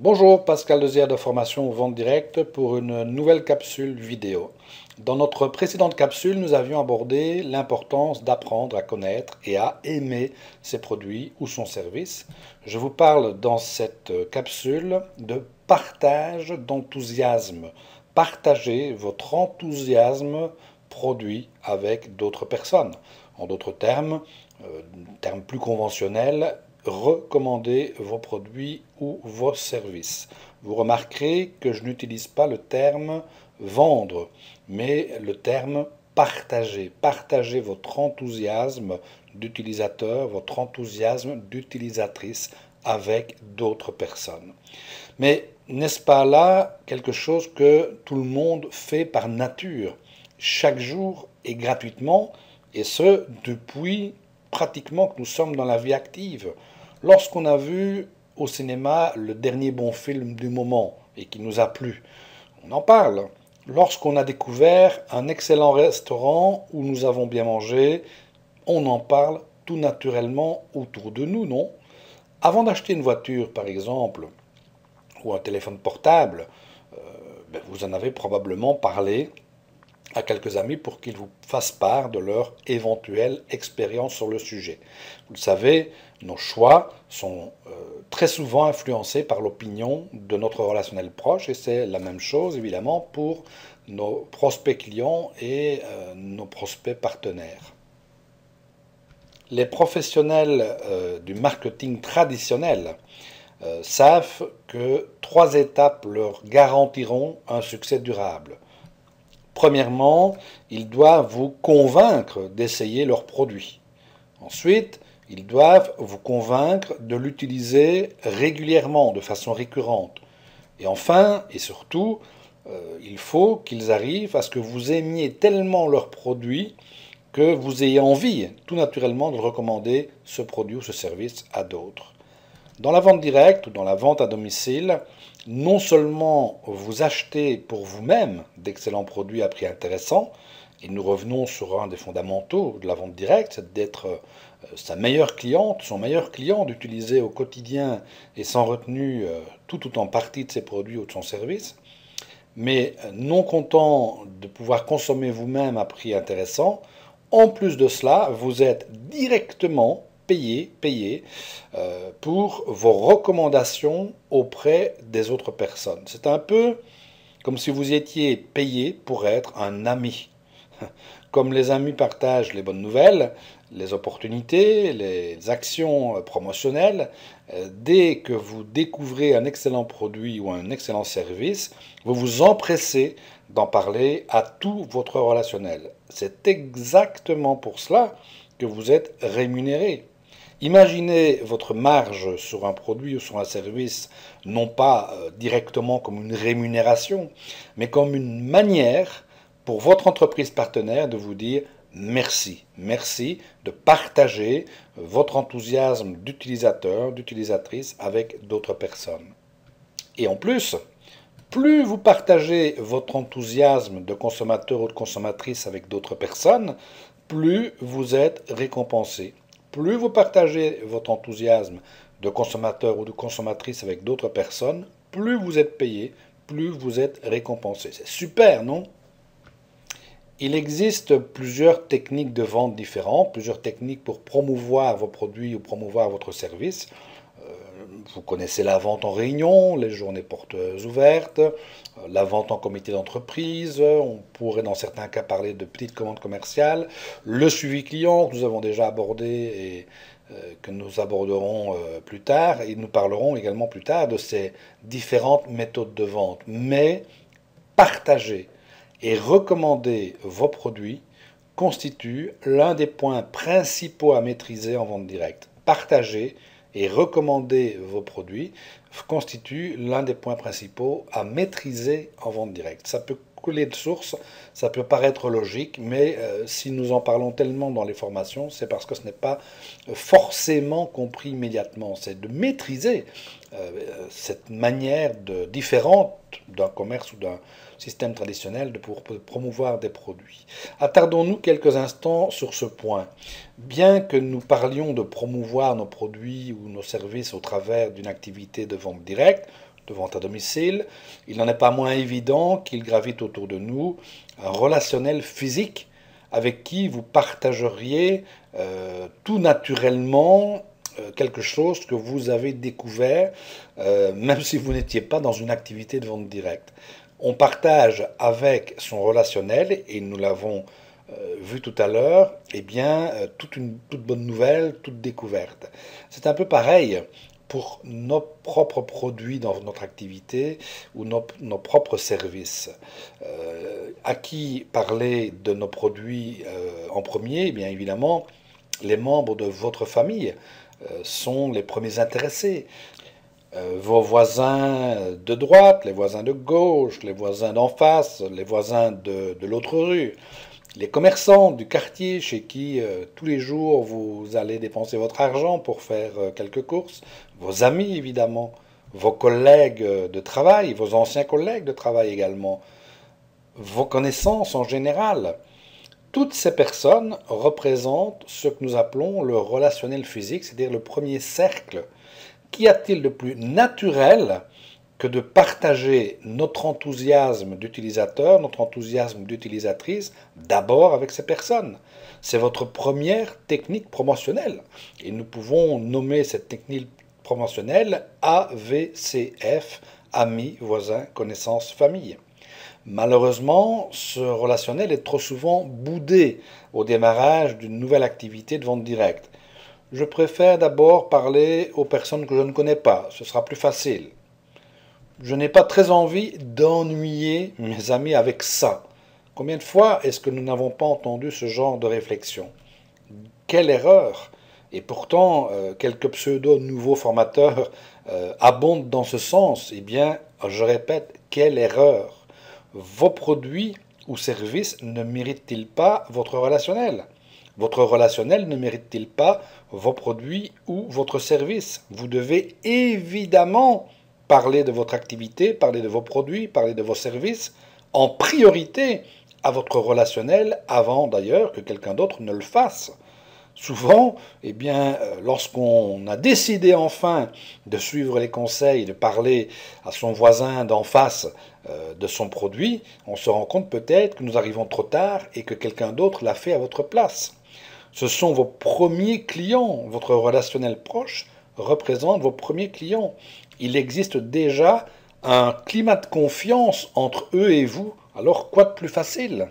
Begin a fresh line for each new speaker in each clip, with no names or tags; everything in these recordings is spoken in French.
Bonjour, Pascal Dezière de Formation Vente Directe pour une nouvelle capsule vidéo. Dans notre précédente capsule, nous avions abordé l'importance d'apprendre à connaître et à aimer ses produits ou son service. Je vous parle dans cette capsule de partage d'enthousiasme. Partagez votre enthousiasme produit avec d'autres personnes. En d'autres termes plus conventionnels, recommandez vos produits ou vos services. Vous remarquerez que je n'utilise pas le terme vendre, mais le terme partager. Partagez votre enthousiasme d'utilisateur, votre enthousiasme d'utilisatrice avec d'autres personnes. Mais n'est-ce pas là quelque chose que tout le monde fait par nature, chaque jour et gratuitement, et ce depuis pratiquement que nous sommes dans la vie active. Lorsqu'on a vu au cinéma le dernier bon film du moment et qui nous a plu, on en parle. Lorsqu'on a découvert un excellent restaurant où nous avons bien mangé, on en parle tout naturellement autour de nous, non? Avant d'acheter une voiture, par exemple, ou un téléphone portable, vous en avez probablement parlé à quelques amis pour qu'ils vous fassent part de leur éventuelle expérience sur le sujet. Vous le savez, nos choix sont très souvent influencés par l'opinion de notre relationnel proche et c'est la même chose évidemment pour nos prospects clients et nos prospects partenaires. Les professionnels du marketing traditionnel savent que 3 étapes leur garantiront un succès durable. Premièrement, ils doivent vous convaincre d'essayer leur produit. Ensuite, ils doivent vous convaincre de l'utiliser régulièrement, de façon récurrente. Et enfin, et surtout, il faut qu'ils arrivent à ce que vous aimiez tellement leur produit que vous ayez envie, tout naturellement, de recommander ce produit ou ce service à d'autres. Dans la vente directe ou dans la vente à domicile, non seulement vous achetez pour vous-même d'excellents produits à prix intéressant, et nous revenons sur un des fondamentaux de la vente directe, c'est d'être sa meilleure cliente, son meilleur client, d'utiliser au quotidien et sans retenue tout ou en partie de ses produits ou de son service, mais non content de pouvoir consommer vous-même à prix intéressant, en plus de cela, vous êtes directement payé pour vos recommandations auprès des autres personnes. C'est un peu comme si vous étiez payé pour être un ami. Comme les amis partagent les bonnes nouvelles, les opportunités, les actions promotionnelles, dès que vous découvrez un excellent produit ou un excellent service, vous vous empressez d'en parler à tout votre relationnel. C'est exactement pour cela que vous êtes rémunéré. Imaginez votre marge sur un produit ou sur un service, non pas directement comme une rémunération, mais comme une manière pour votre entreprise partenaire de vous dire merci. Merci de partager votre enthousiasme d'utilisateur, d'utilisatrice avec d'autres personnes. Et en plus, plus vous partagez votre enthousiasme de consommateur ou de consommatrice avec d'autres personnes, plus vous êtes récompensé. Plus vous partagez votre enthousiasme de consommateur ou de consommatrice avec d'autres personnes, plus vous êtes payé, plus vous êtes récompensé. C'est super, non? Il existe plusieurs techniques de vente différentes, plusieurs techniques pour promouvoir vos produits ou promouvoir votre service. Vous connaissez la vente en réunion, les journées portes ouvertes, la vente en comité d'entreprise, on pourrait dans certains cas parler de petites commandes commerciales, le suivi client que nous avons déjà abordé et que nous aborderons plus tard, et nous parlerons également plus tard de ces différentes méthodes de vente. Mais partager et recommander vos produits constitue l'un des points principaux à maîtriser en vente directe. Partager et recommander vos produits constitue l'un des points principaux à maîtriser en vente directe. Ça peut couler de source, ça peut paraître logique, mais si nous en parlons tellement dans les formations, c'est parce que ce n'est pas forcément compris immédiatement. C'est de maîtriser cette manière différente d'un commerce ou d'un système traditionnel de promouvoir des produits. Attardons-nous quelques instants sur ce point. Bien que nous parlions de promouvoir nos produits ou nos services au travers d'une activité de vente directe, de vente à domicile, il n'en est pas moins évident qu'il gravite autour de nous un relationnel physique avec qui vous partageriez tout naturellement quelque chose que vous avez découvert, même si vous n'étiez pas dans une activité de vente directe. On partage avec son relationnel, et nous l'avons vu tout à l'heure, eh bien, toute bonne nouvelle, toute découverte. C'est un peu pareil pour nos propres produits dans notre activité ou nos propres services. À qui parler de nos produits en premier? Eh bien, évidemment, les membres de votre famille sont les premiers intéressés. Vos voisins de droite, les voisins de gauche, les voisins d'en face, les voisins de l'autre rue, les commerçants du quartier chez qui tous les jours vous allez dépenser votre argent pour faire quelques courses, vos amis évidemment, vos collègues de travail, vos anciens collègues de travail également, vos connaissances en général. Toutes ces personnes représentent ce que nous appelons le relationnel physique, c'est-à-dire le premier cercle. Qu'y a-t-il de plus naturel que de partager notre enthousiasme d'utilisateur, notre enthousiasme d'utilisatrice, d'abord avec ces personnes? C'est votre première technique promotionnelle. Et nous pouvons nommer cette technique promotionnelle AVCF, amis, voisins, connaissances, famille. Malheureusement, ce relationnel est trop souvent boudé au démarrage d'une nouvelle activité de vente directe. Je préfère d'abord parler aux personnes que je ne connais pas, ce sera plus facile. Je n'ai pas très envie d'ennuyer mes amis avec ça. Combien de fois est-ce que nous n'avons pas entendu ce genre de réflexion? Quelle erreur! Et pourtant, quelques pseudo-nouveaux formateurs abondent dans ce sens. Eh bien, je répète, quelle erreur! Vos produits ou services ne méritent-ils pas votre relationnel? Votre relationnel ne mérite-t-il pas vos produits ou votre service? Vous devez évidemment parler de votre activité, parler de vos produits, parler de vos services en priorité à votre relationnel avant d'ailleurs que quelqu'un d'autre ne le fasse. Souvent, eh bien, lorsqu'on a décidé enfin de suivre les conseils, de parler à son voisin d'en face de son produit, on se rend compte peut-être que nous arrivons trop tard et que quelqu'un d'autre l'a fait à votre place. Ce sont vos premiers clients, votre relationnel proche représente vos premiers clients. Il existe déjà un climat de confiance entre eux et vous, alors quoi de plus facile?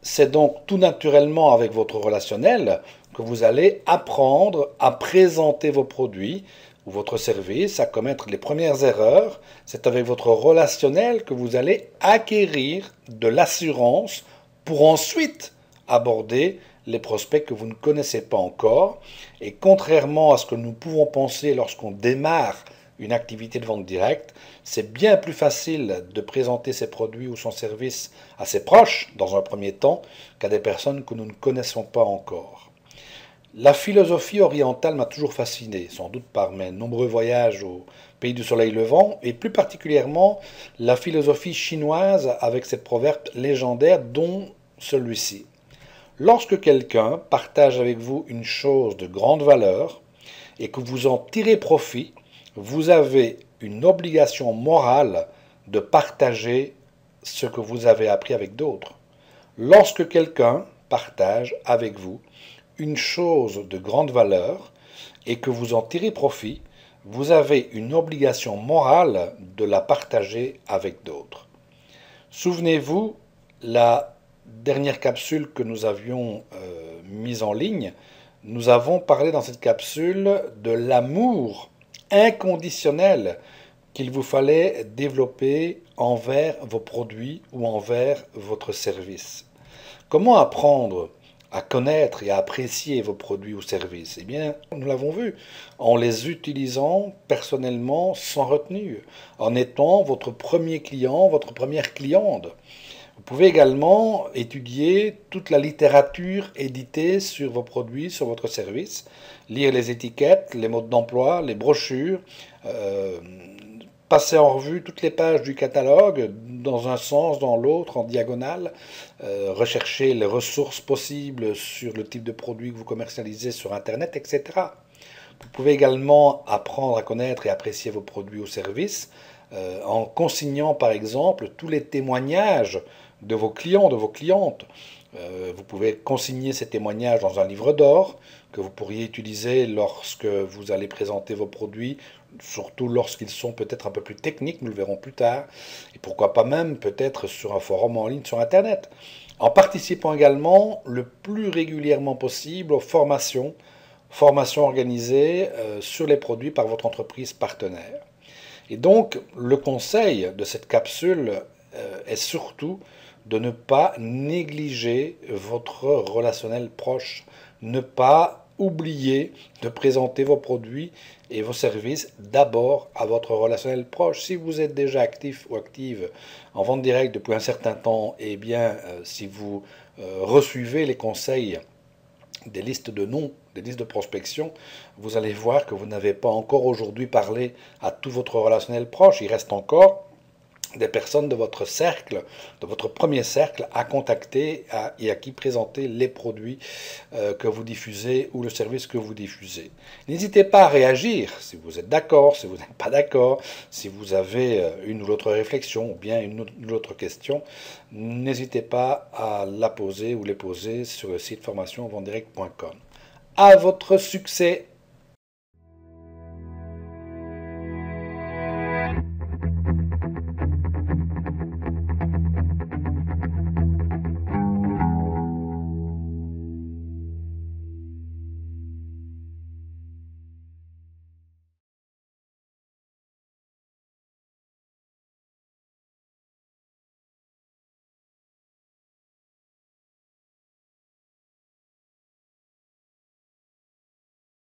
C'est donc tout naturellement avec votre relationnel que vous allez apprendre à présenter vos produits ou votre service, à commettre les premières erreurs. C'est avec votre relationnel que vous allez acquérir de l'assurance pour ensuite aborder les prospects que vous ne connaissez pas encore. Et contrairement à ce que nous pouvons penser lorsqu'on démarre une activité de vente directe, c'est bien plus facile de présenter ses produits ou son service à ses proches dans un premier temps qu'à des personnes que nous ne connaissons pas encore. La philosophie orientale m'a toujours fasciné, sans doute par mes nombreux voyages au pays du soleil levant, et plus particulièrement la philosophie chinoise avec ses proverbes légendaires, dont celui-ci. Lorsque quelqu'un partage avec vous une chose de grande valeur et que vous en tirez profit, vous avez une obligation morale de partager ce que vous avez appris avec d'autres. Lorsque quelqu'un partage avec vous une chose de grande valeur et que vous en tirez profit, vous avez une obligation morale de la partager avec d'autres. Souvenez-vous, la dernière capsule que nous avions mise en ligne, nous avons parlé dans cette capsule de l'amour inconditionnel qu'il vous fallait développer envers vos produits ou envers votre service. Comment apprendre à connaître et à apprécier vos produits ou services? Eh bien, nous l'avons vu, en les utilisant personnellement sans retenue, en étant votre premier client, votre première cliente. Vous pouvez également étudier toute la littérature éditée sur vos produits, sur votre service, lire les étiquettes, les modes d'emploi, les brochures, passer en revue toutes les pages du catalogue, dans un sens, dans l'autre, en diagonale, rechercher les ressources possibles sur le type de produit que vous commercialisez sur Internet, etc. Vous pouvez également apprendre à connaître et apprécier vos produits ou services en consignant par exemple tous les témoignages de vos clients, de vos clientes. Vous pouvez consigner ces témoignages dans un livre d'or que vous pourriez utiliser lorsque vous allez présenter vos produits, surtout lorsqu'ils sont peut-être un peu plus techniques, nous le verrons plus tard, et pourquoi pas même peut-être sur un forum en ligne sur Internet. En participant également le plus régulièrement possible aux formations organisées sur les produits par votre entreprise partenaire. Et donc, le conseil de cette capsule est surtout de ne pas négliger votre relationnel proche, ne pas oublier de présenter vos produits et vos services d'abord à votre relationnel proche. Si vous êtes déjà actif ou active en vente directe depuis un certain temps, eh bien, si vous recevez les conseils des listes de noms, des listes de prospection, vous allez voir que vous n'avez pas encore aujourd'hui parlé à tout votre relationnel proche. Il reste encore des personnes de votre cercle, de votre premier cercle à contacter et à qui présenter les produits que vous diffusez ou le service que vous diffusez. N'hésitez pas à réagir si vous êtes d'accord, si vous n'êtes pas d'accord, si vous avez une ou l'autre réflexion ou bien une ou l'autre question. N'hésitez pas à la poser ou les poser sur le site formationventdirect.com. À votre succès!